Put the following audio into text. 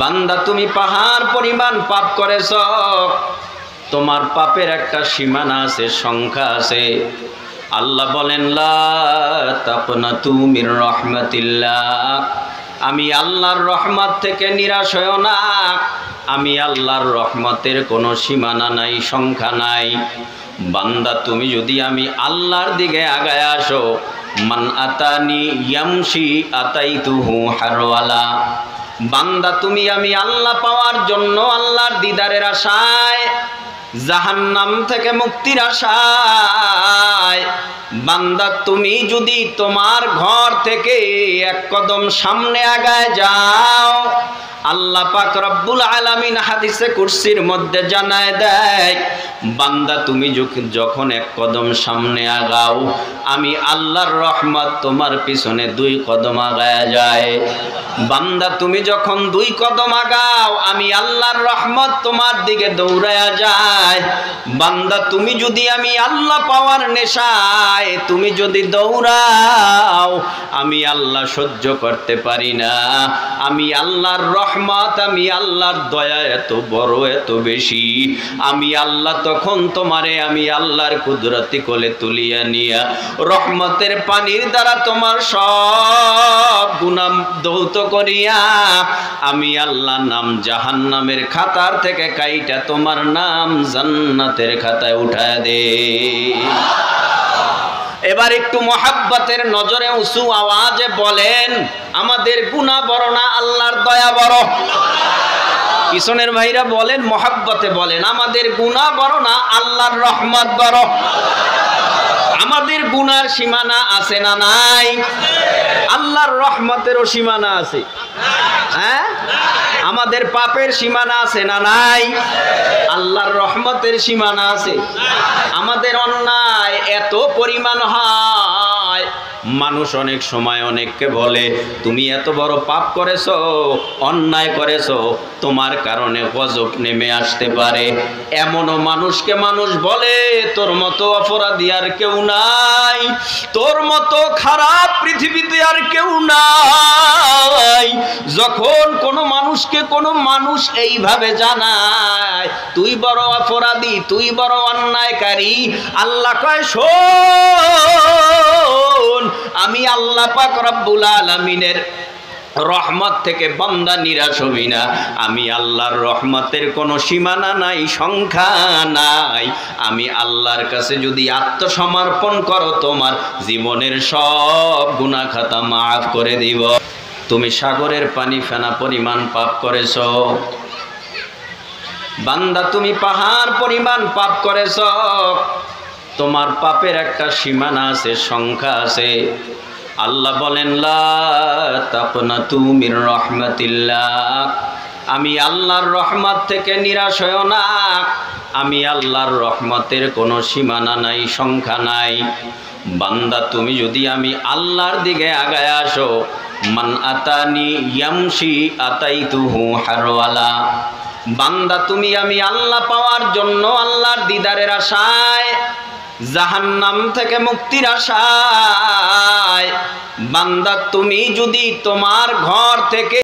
বান্দা তুমি পাহাড় পরিমাণ পাপ করেছো, তোমার পাপের একটা সীমানা আছে, সংখ্যা আছে। আল্লাহ বলেন লা তাকনাতু মির রাহমাতিল্লাহ, আমি আল্লাহর রহমত থেকে নিরাশ হয়ো না। আমি আল্লাহর রহমতের কোনো সীমানা নাই, সংখ্যা নাই। বান্দা তুমি যদি আমি আল্লাহর দিকে আগায় আসো, মান আতানি ইয়ামশি আতাইতুহু হারওয়ালা। বান্দা তুমি আমি আল্লাহ পাওয়ার জন্য, আল্লাহর দিদারের আশায়, জাহান্নাম থেকে মুক্তির আশায়, বান্দা তুমি যদি তোমার ঘর থেকে এক কদম সামনে আগায় যাও, আল্লাহ পাক রব্বুল আলামিন হাদিসে কুরসির মধ্যে জানায় দেয়, বান্দা তুমি যখন এক কদম সামনে আগাও, আমি আল্লাহর রহমত তোমার পিছনে 2 কদম আগায় যায়। বান্দা তুমি যখন 2 কদম আগাও, আমি আল্লাহর রহমত তোমার দিকে দৌড়ায়া যায়। বান্দা তুমি যদি আমি আল্লাহ পাওয়ার নেশায় তুমি যদি দৌড়াও, আমি আল্লাহ সহ্য করতে পারি না। আমি আল্লাহর রহমত, আমি আল্লাহর দয়া এত বড়, এত বেশি। আমি আল্লাহ তখন তোমারে আমি আল্লাহর কুদরতি কোলে তুলিয়া নিয়া রহমতের পানির দ্বারা তোমার সব গুনাহ ধৌত করিয়া, আমি আল্লাহ নাম জাহান্নামের খাতার থেকে কাইটা তোমার নাম জান্নাতের খাতায় উঠায় দে। এবার একটু মহাব্বতের নজরে উঁচু আওয়াজে বলেন, আমাদের গুনাহ বড় না আল্লাহর দয়া বড়? পিছনের ভাইরা বলেন, মহাব্বতে বলেন, আমাদের গুনাহ বড় না আল্লাহর রহমত বড়? আমাদের গুনার সীমানা আছে না নাই? আল্লাহর রহমতেরও সীমানা আছে। হ্যাঁ, আমাদের পাপের সীমানা আছে না নাই? আল্লাহর রহমতের সীমানা আছে। আমাদের অন্যায় এত পরিমাণ হয়, মানুষ অনেক সময় অনেককে বলে, তুমি এত বড় পাপ করেছো, অন্যায় করেছো, তোমার কারণে গজব নেমে আসতে পারে। এমনও মানুষকে মানুষ বলে, তোর মতো অপরাধী আর কেউ নাই, তোর মতো খারাপ পৃথিবীতে আর কেউ নাই। যখন কোনো মানুষকে কোনো মানুষ এইভাবে জানায়, তুই বড় অপরাধী, তুই বড় অন্যায়কারী, আল্লাহ কয়, শোন, আমি আল্লাহ পাক রব্বুল আলামিনের রহমত থেকে বান্দা নিরাশ হবি না। আমি আল্লাহর রহমতের কোনো সীমানা নাই, সংখ্যা নাই। আমি আল্লাহর কাছে যদি আত্মসমর্পণ করো, তোমার জীবনের সব গুনাহ খাতা মাফ করে দিব। তুমি সাগরের পানি ফেনা পরিমাণ পাপ করেছ, বান্দা তুমি পাহাড় পরিমাণ পাপ করেছ। তোমার পাপের একটা সীমানা আছে, সংখ্যা আছে। আল্লাহ বলেন লা তাকনাতু মির রাহমাতিল্লাহ, আমি আল্লাহর রহমত থেকে নিরাশ হয়ো না। আমি আল্লাহর রহমতের কোনো সীমানা নাই, সংখ্যা নাই। বান্দা তুমি যদি আমি আল্লাহর দিকে আগায় আসো, মান আতানি ইয়ামশি আতাইতুহু হারওয়ালা। বান্দা তুমি আমি আল্লাহ পাওয়ার জন্য, আল্লাহর দিদারের আশায়, জাহান্নাম থেকে মুক্তির আশায়, বান্দা তুমি যদি তোমার ঘর থেকে